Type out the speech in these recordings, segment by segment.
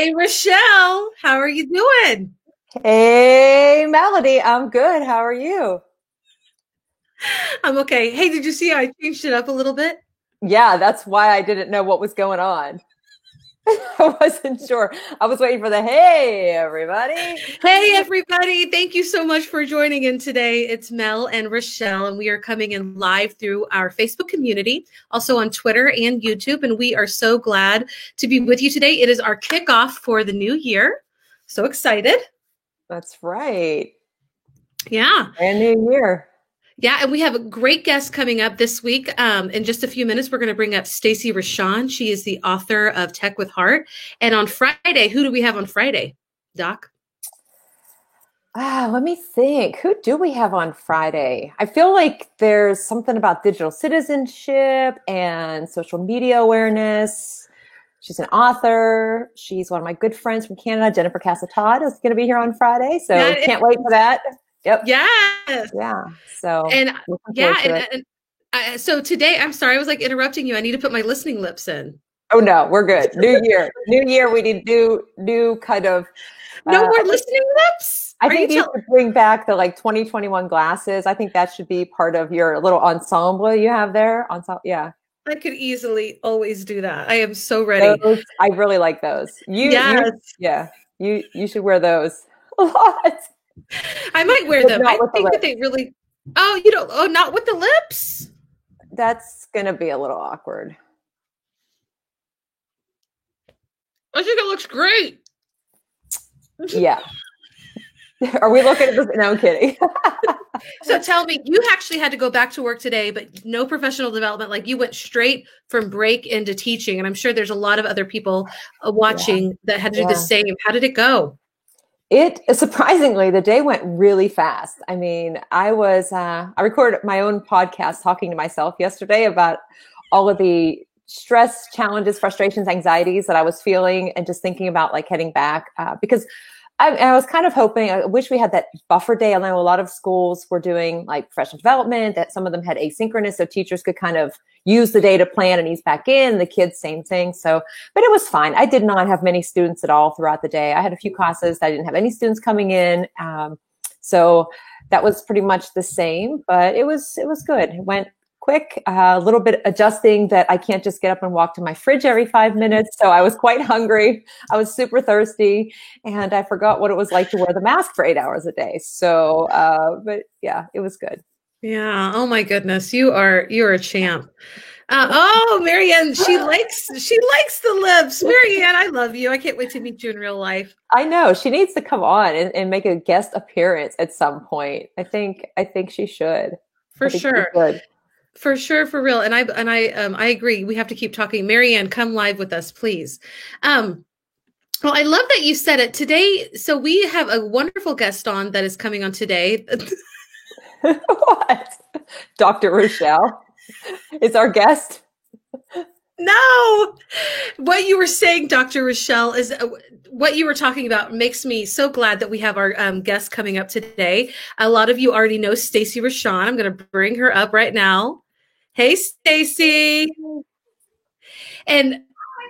Hey, Rochelle, how are you doing? Hey, Melody, I'm good. How are you? I'm okay. Hey, did you see I changed it up a little bit? Yeah, that's why I didn't know what was going on. I wasn't sure. I was waiting for the hey, everybody. Hey, everybody. Thank you so much for joining in today. It's Mel and Rochelle, and we are coming in live through our Facebook community, also on Twitter and YouTube. And we are so glad to be with you today. It is our kickoff for the new year. So excited. That's right. Yeah. Brand new year. Yeah, and we have a great guest coming up this week. In just a few minutes, we're going to bring up Stacey Rashan. She is the author of Tech with Heart. And on Friday, who do we have on Friday, Doc? Let me think. Who do we have on Friday? I feel like there's something about digital citizenship and social media awareness. She's an author. She's one of my good friends from Canada. Jennifer Casa-Todd is going to be here on Friday. So can't wait for that. Yep. Yes. Yeah. So And looking yeah, forward to it. so today, I'm sorry, I was like interrupting you. I need to put my listening lips in. Oh no, we're good. New year. New year. We need new kind of No uh, more listening lips? I Are you think you telling? should bring back the like 2021 glasses. I think that should be part of your little ensemble you have there. Ensemble, yeah. I could easily always do that. I am so ready. Those I really like those. Yes, Yeah. You should wear those a lot. I might wear But them. not I with the think that lips. they really. Oh, you don't. Oh, not with the lips. That's gonna be a little awkward. I think it looks great. Yeah. Are we looking at this? No, I'm kidding. So tell me, you actually had to go back to work today, but no professional development. Like you went straight from break into teaching. And I'm sure there's a lot of other people watching that had to do the Yeah. same. How did it go? It surprisingly, the day went really fast. I mean, I recorded my own podcast talking to myself yesterday about all of the stress, challenges, frustrations, anxieties that I was feeling, and just thinking about like heading back because I was kind of hoping, I wish we had that buffer day. I know a lot of schools were doing like professional development, that some of them had asynchronous, so teachers could kind of use the day to plan and ease back in. The kids, same thing. So, but it was fine. I did not have many students at all throughout the day. I had a few classes that I didn't have any students coming in. So that was pretty much the same, but it was good. It went quick, a little bit adjusting that I can't just get up and walk to my fridge every 5 minutes. So I was quite hungry. I was super thirsty, and I forgot what it was like to wear the mask for 8 hours a day. So, but yeah, it was good. Yeah. Oh my goodness. You're a champ. Marianne, she likes the lips. Marianne, I love you. I can't wait to meet you in real life. I know she needs to come on and make a guest appearance at some point. I think she should. For I think she sure. should. For sure, for real. And I agree. We have to keep talking. Marianne, come live with us, please. Well, I love that you said it today. So we have a wonderful guest on that is coming on today. What? Dr. Rochelle is our guest. No, what you were saying, Dr. Rochelle, is what you were talking about makes me so glad that we have our guest coming up today. A lot of you already know Stacey Rashan. I'm going to bring her up right now. Hey, Stacey. And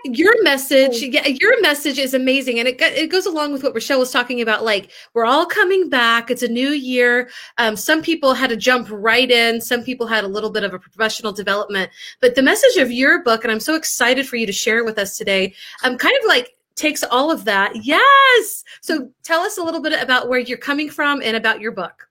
your message is amazing, and it goes along with what Rochelle was talking about. Like, we're all coming back. It's a new year. Some people had to jump right in. Some people had a little bit of a professional development. But the message of your book, and I'm so excited for you to share it with us today, kind of like takes all of that. Yes. So tell us a little bit about where you're coming from and about your book.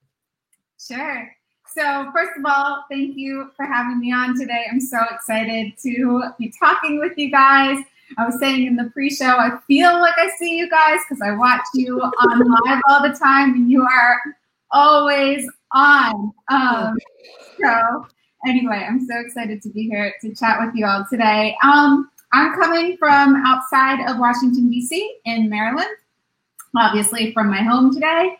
Sure. So first of all, thank you for having me on today. I'm so excited to be talking with you guys. I was saying in the pre-show, I feel like I see you guys because I watch you on live all the time, and you are always on. So anyway, I'm so excited to be here to chat with you all today. I'm coming from outside of Washington, D.C. in Maryland, obviously from my home today.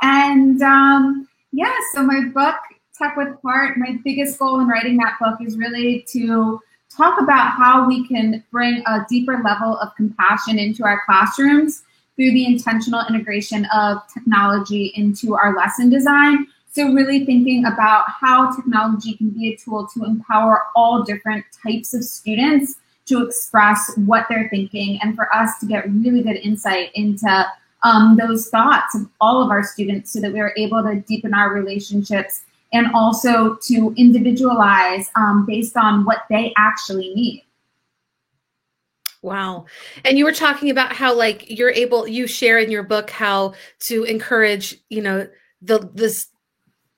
And so my book, Tech with Heart, my biggest goal in writing that book is really to talk about how we can bring a deeper level of compassion into our classrooms through the intentional integration of technology into our lesson design. So really thinking about how technology can be a tool to empower all different types of students to express what they're thinking and for us to get really good insight into those thoughts of all of our students so that we are able to deepen our relationships and also to individualize based on what they actually need. Wow. And you were talking about how like you share in your book how to encourage,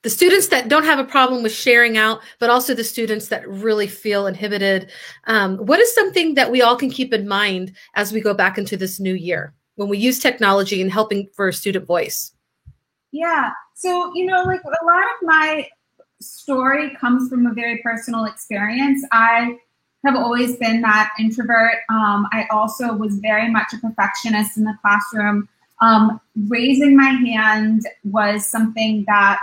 the students that don't have a problem with sharing out, but also the students that really feel inhibited. What is something that we all can keep in mind as we go back into this new year when we use technology and helping for student voice? Yeah. So, like a lot of my story comes from a very personal experience. I have always been that introvert. I also was very much a perfectionist in the classroom. Raising my hand was something that,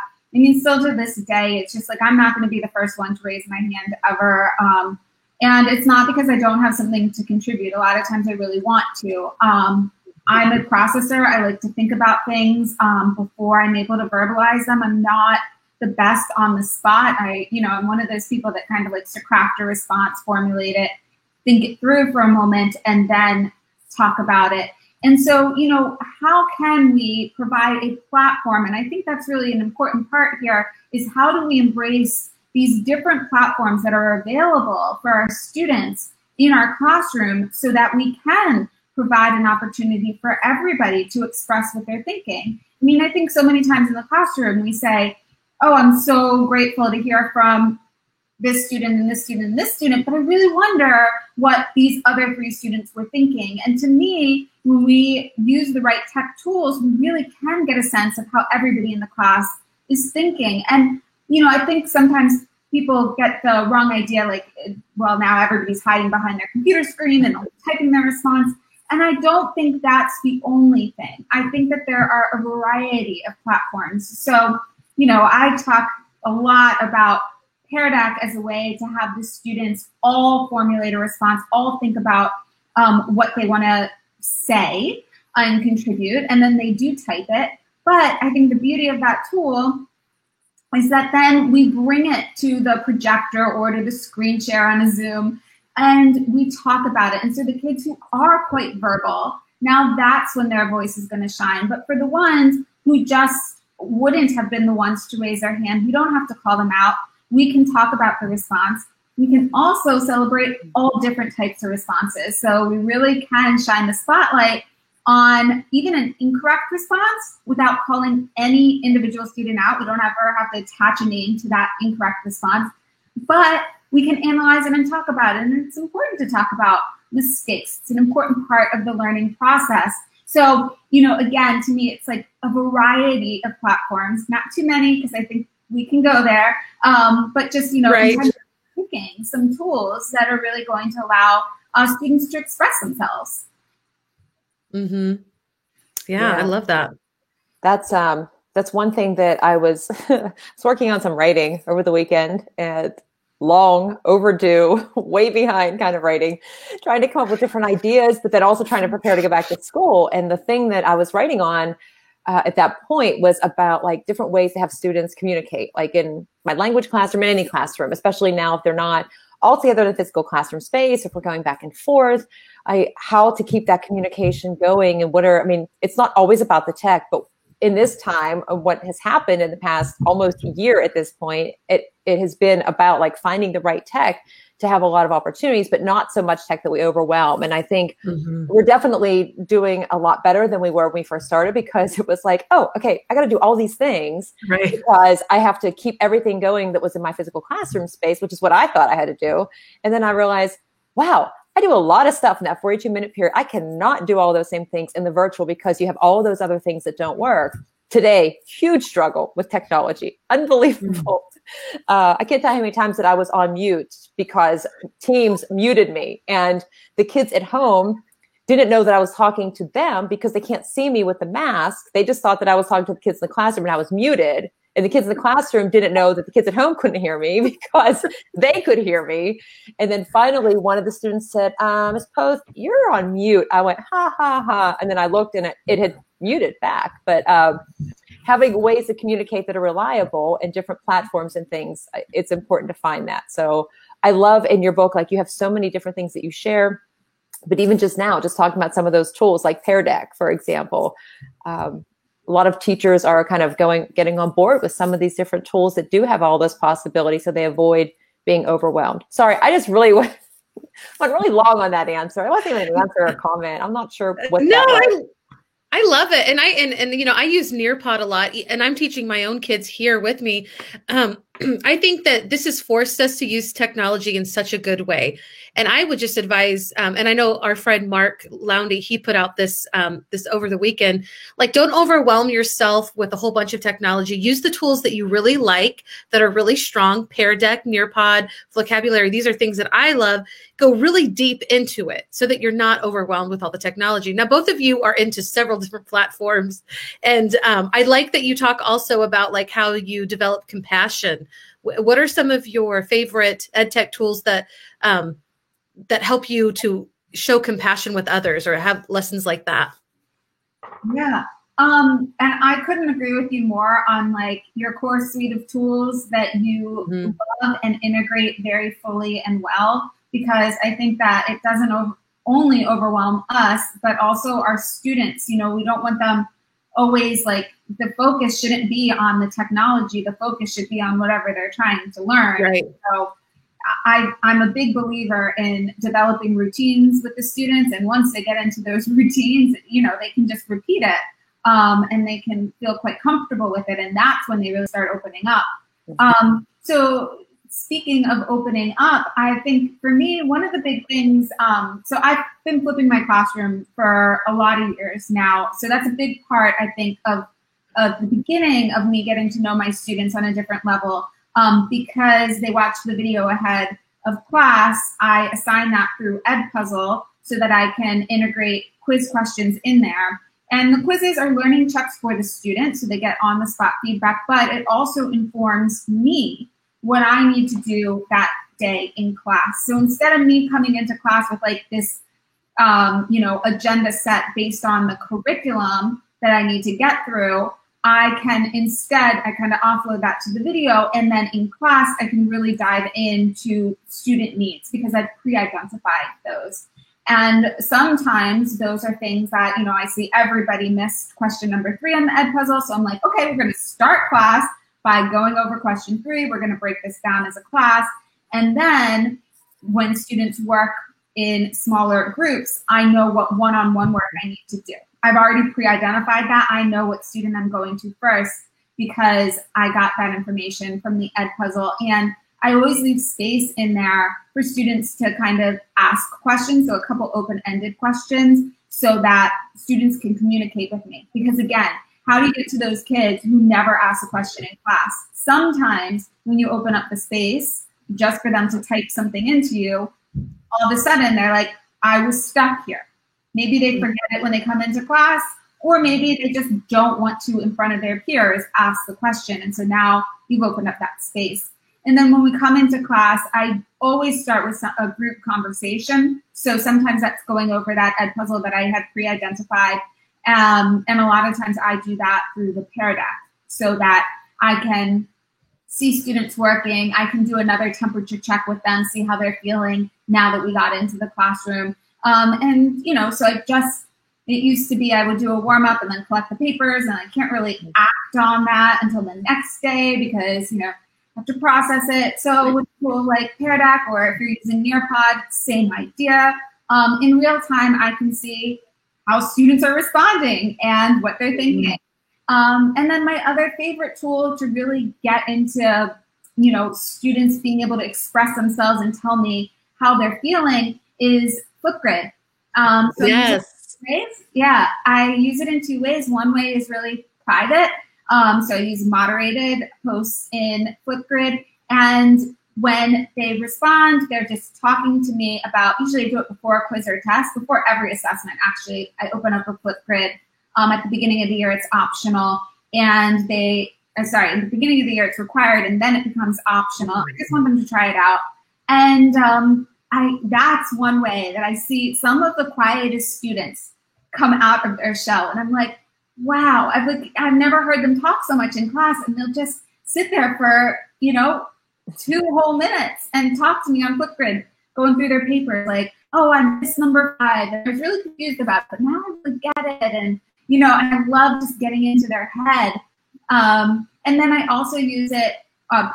still to this day, it's just like, I'm not going to be the first one to raise my hand ever. And it's not because I don't have something to contribute. A lot of times I really want to. I'm a processor. I like to think about things before I'm able to verbalize them. I'm not the best on the spot. I'm one of those people that kind of likes to craft a response, formulate it, think it through for a moment, and then talk about it. And so, how can we provide a platform? And I think that's really an important part here is how do we embrace these different platforms that are available for our students in our classroom so that we can provide an opportunity for everybody to express what they're thinking. I think so many times in the classroom we say, oh, I'm so grateful to hear from this student and this student and this student, but I really wonder what these other 3 students were thinking. And to me, when we use the right tech tools, we really can get a sense of how everybody in the class is thinking. And, I think sometimes people get the wrong idea, like, well, now everybody's hiding behind their computer screen and typing their response. And I don't think that's the only thing. I think that there are a variety of platforms. So, I talk a lot about Pear Deck as a way to have the students all formulate a response, all think about what they want to say and contribute, and then they do type it. But I think the beauty of that tool is that then we bring it to the projector or to the screen share on a Zoom, and we talk about it. And so the kids who are quite verbal, now that's when their voice is going to shine. But for the ones who just wouldn't have been the ones to raise their hand, we don't have to call them out. We can talk about the response. We can also celebrate all different types of responses. So we really can shine the spotlight on even an incorrect response without calling any individual student out. We don't ever have to attach a name to that incorrect response, but we can analyze it and talk about it. And it's important to talk about mistakes. It's an important part of the learning process. So, again, to me, it's like a variety of platforms, not too many, because I think we can go there, but just, right. Picking some tools that are really going to allow students to express themselves. Mm-hmm. Yeah, I love that. That's one thing that I was working on some writing over the weekend, and long overdue, way behind kind of writing, trying to come up with different ideas, but then also trying to prepare to go back to school. And the thing that I was writing on at that point was about like different ways to have students communicate, like in my language classroom, in any classroom, especially now if they're not all together in the physical classroom space, if we're going back and forth, how to keep that communication going. And it's not always about the tech, but in this time of what has happened in the past almost year at this point, it has been about like finding the right tech to have a lot of opportunities, but not so much tech that we overwhelm. And I think we're definitely doing a lot better than we were when we first started, because it was like, oh, okay, I got to do all these things because I have to keep everything going that was in my physical classroom space, which is what I thought I had to do. And then I realized, wow, I do a lot of stuff in that 42-minute period. I cannot do all those same things in the virtual because you have all those other things that don't work. Today, huge struggle with technology. Unbelievable. I can't tell you how many times that I was on mute because Teams muted me, and the kids at home didn't know that I was talking to them because they can't see me with the mask. They just thought that I was talking to the kids in the classroom and I was muted. And the kids in the classroom didn't know that the kids at home couldn't hear me because they could hear me. And then finally, one of the students said, Ms. Poth, you're on mute. I went, ha, ha, ha. And then I looked and it had muted back. But having ways to communicate that are reliable and different platforms and things, it's important to find that. So I love in your book, like you have so many different things that you share, but even just now, just talking about some of those tools like Pear Deck, for example, a lot of teachers are kind of getting on board with some of these different tools that do have all those possibilities, so they avoid being overwhelmed. Sorry, I just really went really long on that answer. It wasn't even an answer or a comment. I'm not sure what that was. I love it. And I use Nearpod a lot, and I'm teaching my own kids here with me. I think that this has forced us to use technology in such a good way. And I would just advise, and I know our friend Mark Lowndy, he put out this over the weekend, like, don't overwhelm yourself with a whole bunch of technology. Use the tools that you really like, that are really strong. Pear Deck, Nearpod, Vocabulary. These are things that I love. Go really deep into it so that you're not overwhelmed with all the technology. Now, both of you are into several different platforms. And I like that you talk also about like how you develop compassion. What are some of your favorite ed tech tools that help you to show compassion with others or have lessons like that? Yeah. And I couldn't agree with you more on like your core suite of tools that you love and integrate very fully and well, because I think that it doesn't only overwhelm us, but also our students. You know, we don't want them always like, the focus shouldn't be on the technology. The focus should be on whatever they're trying to learn. Right. So I'm a big believer in developing routines with the students. And once they get into those routines, you know, they can just repeat it and they can feel quite comfortable with it. And that's when they really start opening up. So speaking of opening up, I think for me, one of the big things, so I've been flipping my classroom for a lot of years now. So that's a big part, I think, of the beginning of me getting to know my students on a different level. Because they watch the video ahead of class, I assign that through Edpuzzle so that I can integrate quiz questions in there. And the quizzes are learning checks for the students, so they get on-the-spot feedback, but it also informs me what I need to do that day in class. So instead of me coming into class with like this, agenda set based on the curriculum that I need to get through, I can instead, I kind of offload that to the video, and then in class, I can really dive into student needs because I've pre-identified those. And sometimes those are things that, you know, I see everybody missed question number 3 on the Edpuzzle. So I'm like, okay, we're going to start class by going over question 3. We're going to break this down as a class. And then when students work in smaller groups, I know what one-on-one work I need to do. I've already pre-identified that. I know what student I'm going to first because I got that information from the Edpuzzle. And I always leave space in there for students to kind of ask questions, so a couple open-ended questions, so that students can communicate with me. Because again, how do you get to those kids who never ask a question in class? Sometimes when you open up the space just for them to type something into you, all of a sudden they're like, I was stuck here. Maybe they forget it when they come into class, or maybe they just don't want to, in front of their peers, ask the question. And so now you've opened up that space. And then when we come into class, I always start with a group conversation. So sometimes that's going over that Edpuzzle that I had pre-identified. And a lot of times I do that through the Pear Deck so that I can see students working. I can do another temperature check with them, see how they're feeling now that we got into the classroom. And, you know, so it used to be I would do a warm up and then collect the papers, and I can't really act on that until the next day because, you know, I have to process it. So with tools like Pear Deck, or if you're using Nearpod, same idea. In real time, I can see how students are responding and what they're thinking. And then my other favorite tool to really get into, you know, students being able to express themselves and tell me how they're feeling is Flipgrid. So yes. Yeah, I use it in 2 ways. One way is really private. So I use moderated posts in Flipgrid. And when they respond, they're just talking to me about, usually I do it before a quiz or a test, before every assessment, actually. I open up a Flipgrid. At the beginning of the year, it's optional. And in the beginning of the year, it's required, and then it becomes optional. I just want them to try it out. And that's one way that I see some of the quietest students come out of their shell. And I'm like, wow, I've never heard them talk so much in class, and they'll just sit there for, you know, 2 whole minutes and talk to me on Flipgrid, going through their papers like, oh, I missed number 5. And I was really confused about it, but now I really get it. And, and I love just getting into their head. And then I also use it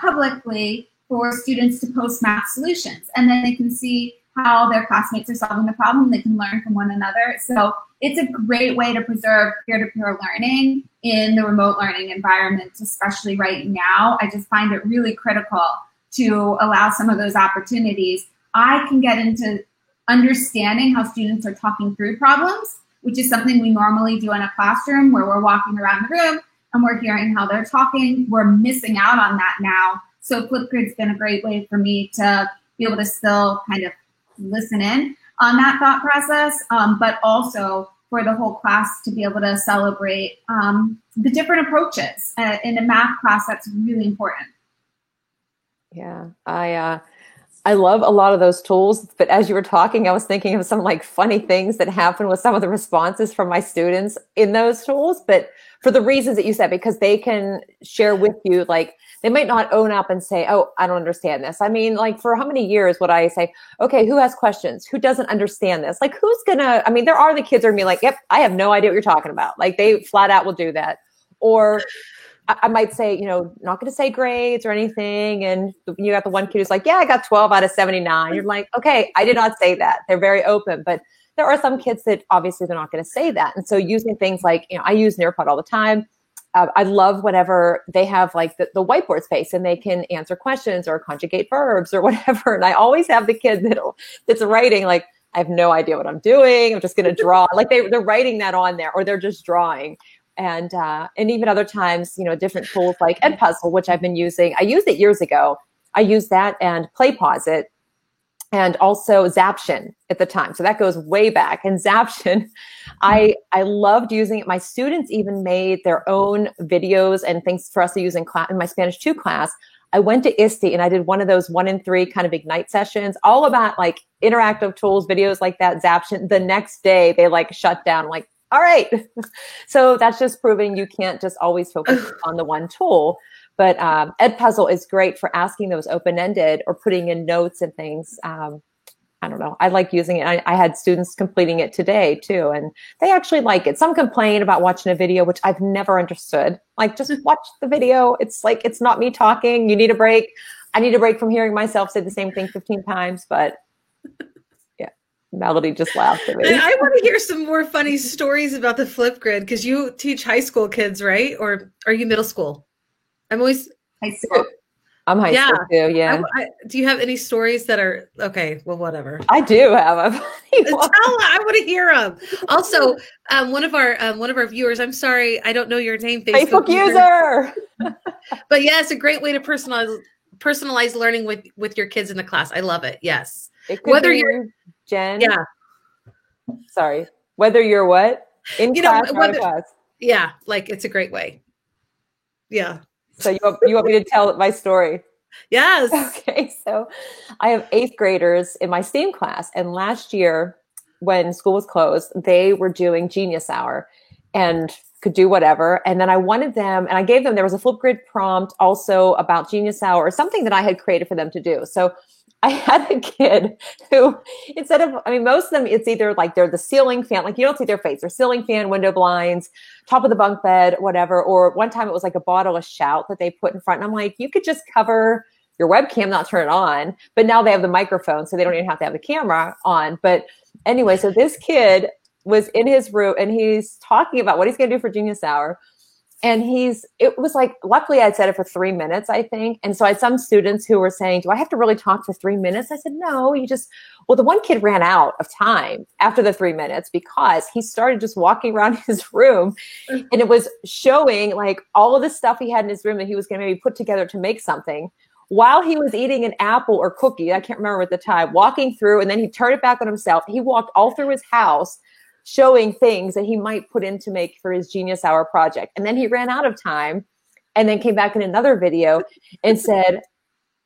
publicly for students to post math solutions. And then they can see how their classmates are solving the problem. They can learn from one another. So it's a great way to preserve peer-to-peer learning in the remote learning environment, especially right now. I just find it really critical to allow some of those opportunities. I can get into understanding how students are talking through problems, which is something we normally do in a classroom where we're walking around the room and we're hearing how they're talking. We're missing out on that now. So Flipgrid's been a great way for me to be able to still kind of listen in on that thought process, but also for the whole class to be able to celebrate the different approaches. In a math class, that's really important. Yeah, I love a lot of those tools, but as you were talking, I was thinking of some like funny things that happen with some of the responses from my students in those tools, but for the reasons that you said, because they can share with you, like they might not own up and say, oh, I don't understand this. I mean, like for how many years would I say, okay, who has questions? Who doesn't understand this? Like who's gonna, I mean, there are the kids who are gonna be like, yep, I have no idea what you're talking about. Like they flat out will do that. Or I might say, not going to say grades or anything. And you got the one kid who's like, yeah, I got 12 out of 79. You're like, okay, I did not say that. They're very open. But there are some kids that obviously they're not going to say that. And so using things like, I use Nearpod all the time. I love whenever they have like the whiteboard space and they can answer questions or conjugate verbs or whatever. And I always have the kid that's writing like, I have no idea what I'm doing. I'm just going to draw. Like they're writing that on there or they're just drawing. And even other times, different tools like Edpuzzle, which I've been using. I used it years ago. I used that and PlayPosit and also Zaption at the time. So that goes way back. And Zaption, I loved using it. My students even made their own videos and things for us to use in class, in my Spanish 2 class. I went to ISTE and I did one of those 1 in 3 kind of Ignite sessions, all about like interactive tools, videos like that, Zaption. The next day they like shut down, like, all right. So that's just proving you can't just always focus on the one tool. But Edpuzzle is great for asking those open-ended or putting in notes and things. I don't know. I like using it. I had students completing it today too, and they actually like it. Some complain about watching a video, which I've never understood. Like, just watch the video. It's like, it's not me talking. You need a break. I need a break from hearing myself say the same thing 15 times, but Melody just laughed at me. I want to hear some more funny stories about the Flipgrid because you teach high school kids, right? Or are you middle school? I'm always high school. I'm high school too. Yeah. Do you have any stories that are okay? Well, whatever. I do have a funny one. I want to hear them. Also, one of our viewers. I'm sorry, I don't know your name. Facebook user. But yeah, it's a great way to personalize learning with your kids in the class. I love it. Yes. Whether you're Jen. Yeah. Sorry. Whether you're what? In class or out of class. Yeah. Like it's a great way. Yeah. So you want me to tell my story? Yes. Okay. So I have 8th graders in my STEAM class. And last year when school was closed, they were doing Genius Hour and could do whatever. And then I wanted them, and I gave them, there was a Flipgrid prompt also about Genius Hour or something that I had created for them to do. So I had a kid who, instead of, most of them, it's either like they're the ceiling fan, like you don't see their face, they're ceiling fan, window blinds, top of the bunk bed, whatever. Or one time it was like a bottle of Shout that they put in front. And I'm like, you could just cover your webcam, not turn it on. But now they have the microphone, so they don't even have to have the camera on. But anyway, so this kid was in his room and he's talking about what he's going to do for Genius Hour. And it was like, luckily I'd said it for 3 minutes, I think. And so I had some students who were saying, do I have to really talk for 3 minutes? I said, no, well, the one kid ran out of time after the 3 minutes because he started just walking around his room and it was showing like all of the stuff he had in his room that he was going to maybe put together to make something while he was eating an apple or cookie. I can't remember at the time, walking through, and then he turned it back on himself. He walked all through his house showing things that he might put in to make for his Genius Hour project. And then he ran out of time and then came back in another video and said,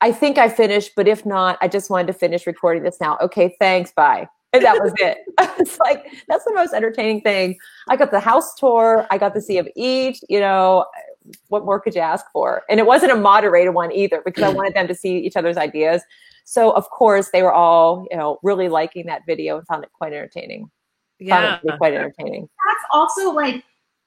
I think I finished, but if not, I just wanted to finish recording this now. Okay, thanks, bye. And that was it. It's like, that's the most entertaining thing. I got the house tour. I got to see him eat, what more could you ask for? And it wasn't a moderated one either, because I wanted them to see each other's ideas. So of course they were all, really liking that video and found it quite entertaining. Yeah. Quite entertaining. That's also like,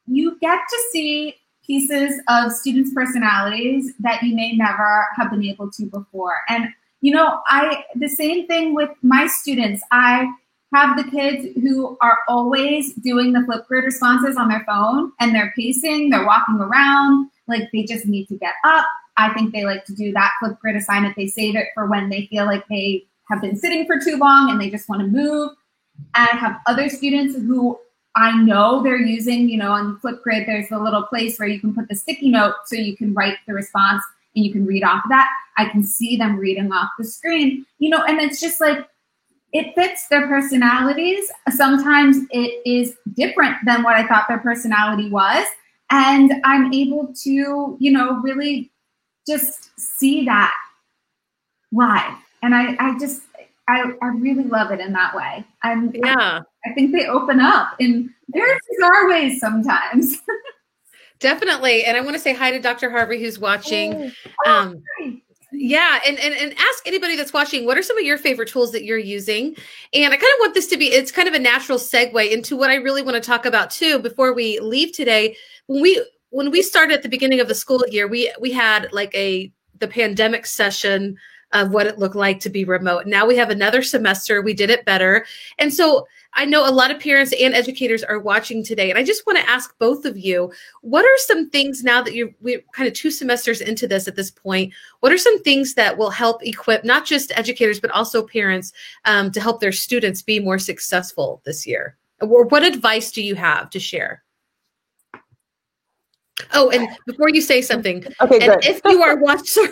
you get to see pieces of students' personalities that you may never have been able to before. And, the same thing with my students. I have the kids who are always doing the Flipgrid responses on their phone, and they're pacing, they're walking around, like they just need to get up. I think they like to do that Flipgrid assignment. They save it for when they feel like they have been sitting for too long and they just want to move. I have other students who I know they're using, on Flipgrid, there's a little place where you can put the sticky note so you can write the response and you can read off of that. I can see them reading off the screen, and it's just like, it fits their personalities. Sometimes it is different than what I thought their personality was. And I'm able to, really just see that live. And I really love it in that way. I think they open up in very bizarre ways sometimes. Definitely. And I want to say hi to Dr. Harvey, who's watching. Yeah. And ask anybody that's watching, what are some of your favorite tools that you're using? And I kind of want this to be, it's kind of a natural segue into what I really want to talk about too, before we leave today. When we started at the beginning of the school year, we had like the pandemic session of what it looked like to be remote. Now we have another semester. We did it better. And so I know a lot of parents and educators are watching today. And I just want to ask both of you, what are some things now that we're kind of 2 semesters into this at this point, what are some things that will help equip not just educators, but also parents to help their students be more successful this year? Or what advice do you have to share? Oh, and before you say something, okay, and good. if you are watching,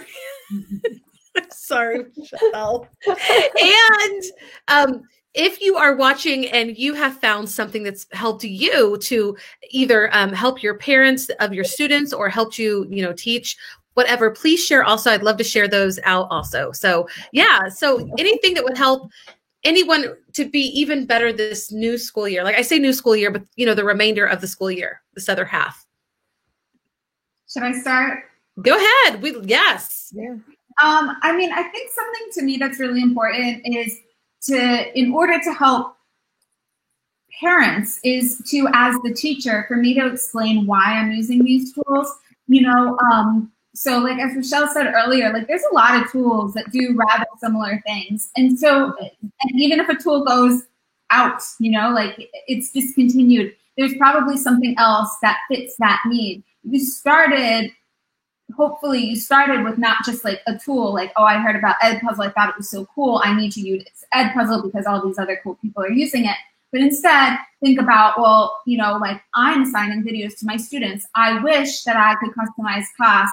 sorry, Michelle. And if you are watching and you have found something that's helped you to either help your parents of your students or helped you, teach, whatever, please share also. I'd love to share those out also. So yeah, so anything that would help anyone to be even better this new school year. Like I say new school year, but the remainder of the school year, this other half. Should I start? Go ahead. Yes. Yeah. I think something to me that's really important is in order to help parents is to, as the teacher, for me to explain why I'm using these tools, so like as Michelle said earlier, like there's a lot of tools that do rather similar things. And so, and even if a tool goes out, like it's discontinued, there's probably something else that fits that need. Hopefully you started with not just like a tool, like, oh, I heard about Edpuzzle, I thought it was so cool, I need to use Edpuzzle because all these other cool people are using it. But instead, think about, well, like I'm assigning videos to my students. I wish that I could customize class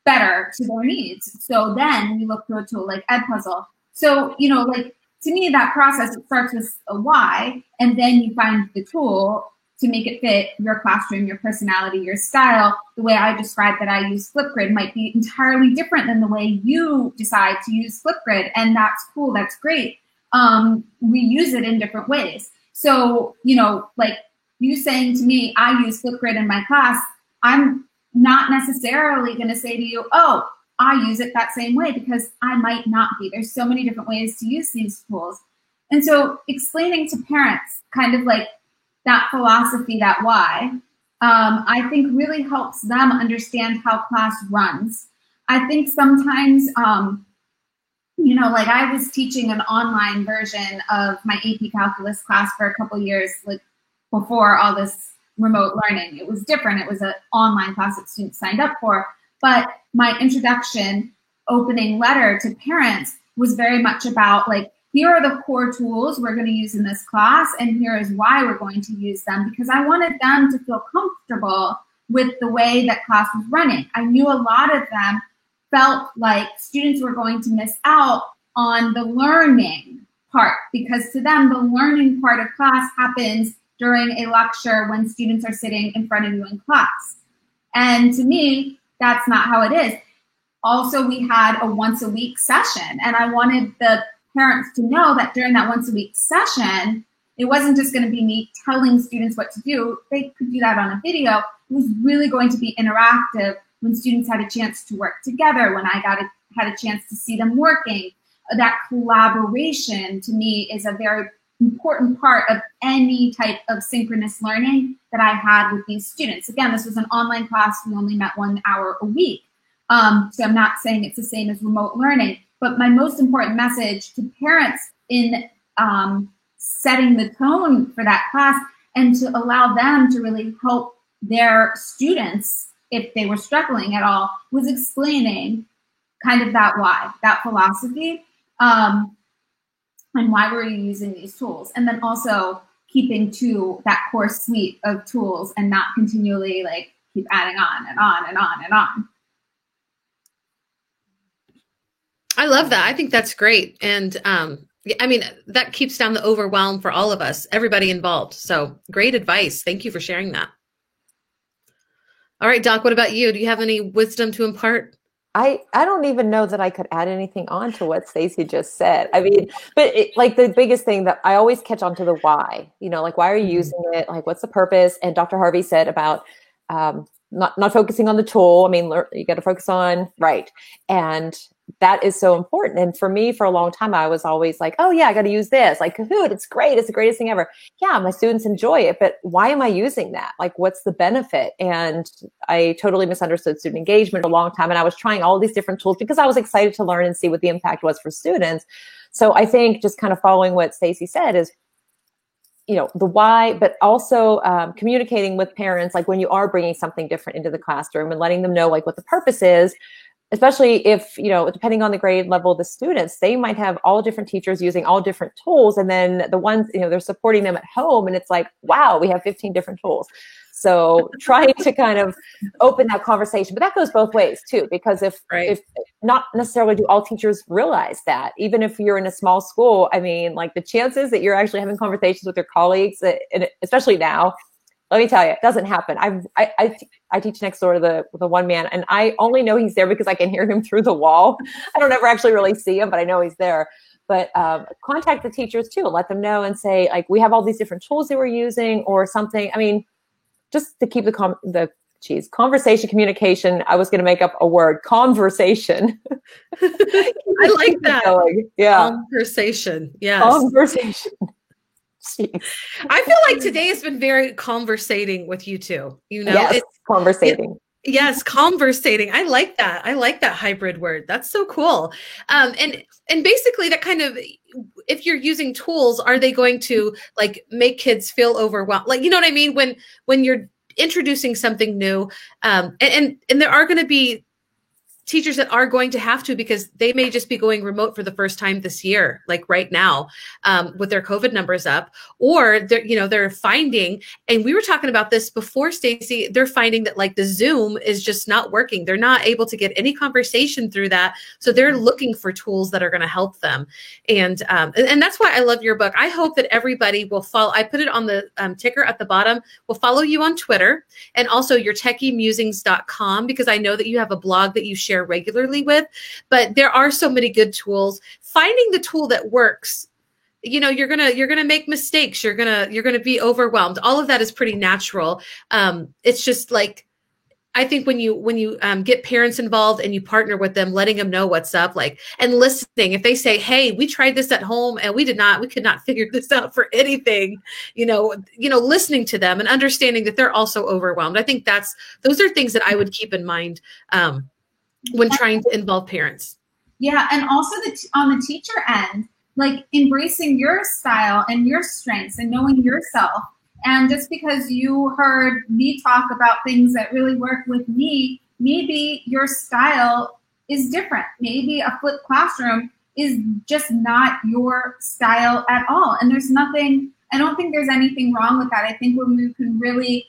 better to their needs. So then we look to a tool like Edpuzzle. So, like to me, that process, it starts with a why, and then you find the tool to make it fit your classroom, your personality, your style. The way I describe that I use Flipgrid might be entirely different than the way you decide to use Flipgrid. And that's cool, that's great. We use it in different ways. So, like you saying to me, I use Flipgrid in my class, I'm not necessarily gonna say to you, oh, I use it that same way, because I might not be. There's so many different ways to use these tools. And so explaining to parents kind of like that philosophy, that why, I think really helps them understand how class runs. I think sometimes, like I was teaching an online version of my AP Calculus class for a couple years, like before all this remote learning. It was different. It was an online class that students signed up for. But my introduction opening letter to parents was very much about like, here are the core tools we're going to use in this class, and here is why we're going to use them, because I wanted them to feel comfortable with the way that class was running. I knew a lot of them felt like students were going to miss out on the learning part, because to them, the learning part of class happens during a lecture when students are sitting in front of you in class. And to me, that's not how it is. Also, we had a once-a-week session, and I wanted the parents to know that during that once-a-week session, it wasn't just going to be me telling students what to do. They could do that on a video. It was really going to be interactive when students had a chance to work together, when I had a chance to see them working. That collaboration, to me, is a very important part of any type of synchronous learning that I had with these students. Again, this was an online class. We only met 1 hour a week. So I'm not saying it's the same as remote learning, but my most important message to parents in setting the tone for that class and to allow them to really help their students, if they were struggling at all, was explaining kind of that why, that philosophy, and why were you using these tools? And then also keeping to that core suite of tools and not continually like keep adding on and on and on and on. I love that. I think that's great. And I mean, that keeps down the overwhelm for all of us, everybody involved. So great advice. Thank you for sharing that. All right, Doc, what about you? Do you have any wisdom to impart? I don't even know that I could add anything on to what Stacey just said. I mean, but like the biggest thing that I always catch on to the why, you know, like, why are you using it? Like, what's the purpose? And Dr. Harvey said about not focusing on the tool. I mean, you got to focus on, right. And that is so important. And for me, for a long time, I was always like, oh yeah, I got to use this. Like Kahoot, it's great. It's the greatest thing ever. Yeah, my students enjoy it, but why am I using that? Like, what's the benefit? And I totally misunderstood student engagement for a long time. And I was trying all these different tools because I was excited to learn and see what the impact was for students. So I think just kind of following what Stacey said is, you know, the why, but also communicating with parents, like when you are bringing something different into the classroom and letting them know like what the purpose is. Especially if, you know, depending on the grade level of the students, they might have all different teachers using all different tools. And then the ones, you know, they're supporting them at home. And it's like, wow, we have 15 different tools. So trying to kind of open that conversation, but that goes both ways too, because if not necessarily do all teachers realize that, even if you're in a small school, I mean, like the chances that you're actually having conversations with your colleagues, and especially now, let me tell you, it doesn't happen. I teach next door to the one man, and I only know he's there because I can hear him through the wall. I don't ever actually really see him, but I know he's there. But contact the teachers too, let them know and say, like, we have all these different tools that we're using or something. I mean, just to keep conversation, communication. I was going to make up a word, conversation. I like that. Going. Yeah. Conversation. Yes. Conversation. Jeez. I feel like today has been very conversating with you two. You know, yes, it's conversating. Yes, conversating. I like that. I like that hybrid word. That's so cool. And basically that kind of, if you're using tools, are they going to like make kids feel overwhelmed? Like, you know what I mean? When you're introducing something new, and there are going to be teachers that are going to have to, because they may just be going remote for the first time this year, like right now, with their COVID numbers up, or they're finding, and we were talking about this before, Stacey, they're finding that like the Zoom is just not working. They're not able to get any conversation through that. So they're looking for tools that are going to help them. And that's why I love your book. I hope that everybody will follow. I put it on the ticker at the bottom. Will follow you on Twitter and also your techiemusings.com, because I know that you have a blog that you share regularly with, but there are so many good tools. Finding the tool that works, you know, you're gonna make mistakes. You're gonna be overwhelmed. All of that is pretty natural. It's just like, I think when you get parents involved and you partner with them, letting them know what's up, like, and listening. If they say, "Hey, we tried this at home and we could not figure this out for anything," listening to them and understanding that they're also overwhelmed. I think those are things that I would keep in mind when trying to involve parents. Yeah, and also on the teacher end, like embracing your style and your strengths and knowing yourself. And just because you heard me talk about things that really work with me, maybe your style is different. Maybe a flipped classroom is just not your style at all. And I don't think there's anything wrong with that. I think when we can really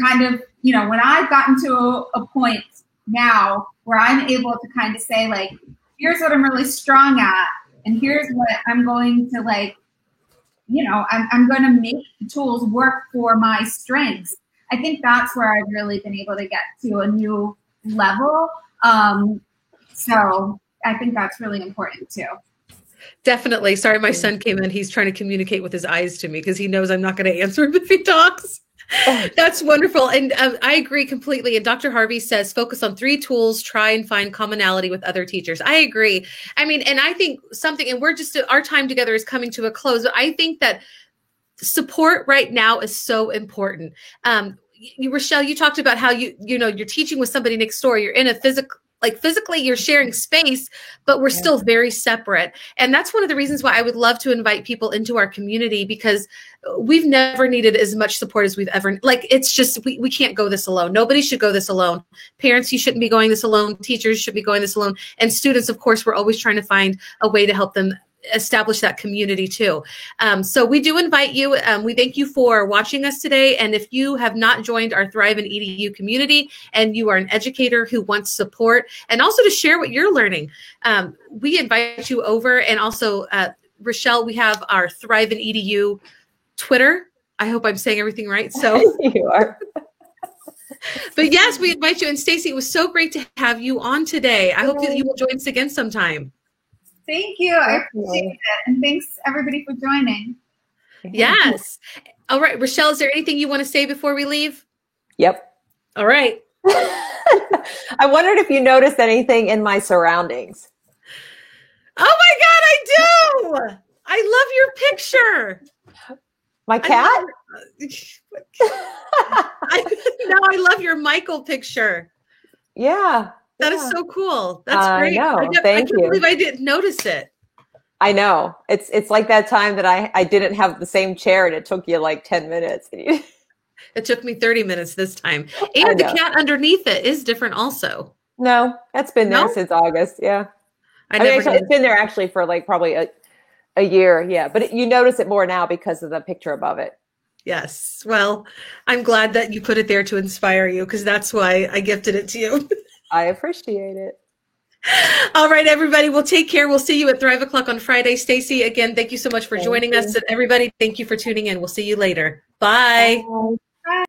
kind of, when I've gotten to a point now where I'm able to kind of say, like, here's what I'm really strong at, and here's what I'm going to, like, I'm going to make the tools work for my strengths. I think that's where I've really been able to get to a new level. So I think that's really important too. Definitely. Sorry, my son came in. He's trying to communicate with his eyes to me because he knows I'm not going to answer him if he talks. That's wonderful. And I agree completely. And Dr. Harvey says, focus on 3 tools, try and find commonality with other teachers. I agree. I mean, and I think something, and our time together is coming to a close. I think that support right now is so important. Rochelle, you talked about how you're teaching with somebody next door. You're in a physically you're sharing space, but we're still very separate. And that's one of the reasons why I would love to invite people into our community, because we've never needed as much support as we've ever, it's just, we can't go this alone. Nobody should go this alone. Parents, you shouldn't be going this alone. Teachers should be going this alone. And students, of course, we're always trying to find a way to help them establish that community too. So we do invite you. We thank you for watching us today. And if you have not joined our Thrive in EDU community and you are an educator who wants support and also to share what you're learning, we invite you over. And also, Rochelle, we have our Thrive in EDU Twitter. I hope I'm saying everything right. So you are. But yes, we invite you. And Stacy, it was so great to have you on today. I hope that you will join us again sometime. Thank you. I appreciate it. And thanks everybody for joining. Yes. All right. Rochelle, is there anything you want to say before we leave? Yep. All right. I wondered if you noticed anything in my surroundings. Oh my God, I do. I love your picture. My cat? I love your Michael picture. Yeah. That is so cool. That's great. I can't believe I didn't notice it. I know. It's like that time that I didn't have the same chair and it took you like 10 minutes. It took me 30 minutes this time. And the cat underneath it is different also. No, that's been there since August. Yeah. It's been there actually for like probably a year. Yeah. But you notice it more now because of the picture above it. Yes. Well, I'm glad that you put it there to inspire you, because that's why I gifted it to you. I appreciate it. All right, everybody. Well, take care. We'll see you at Thrive O'Clock on Friday. Stacy, again, thank you so much for joining us. And everybody, thank you for tuning in. We'll see you later. Bye. Bye.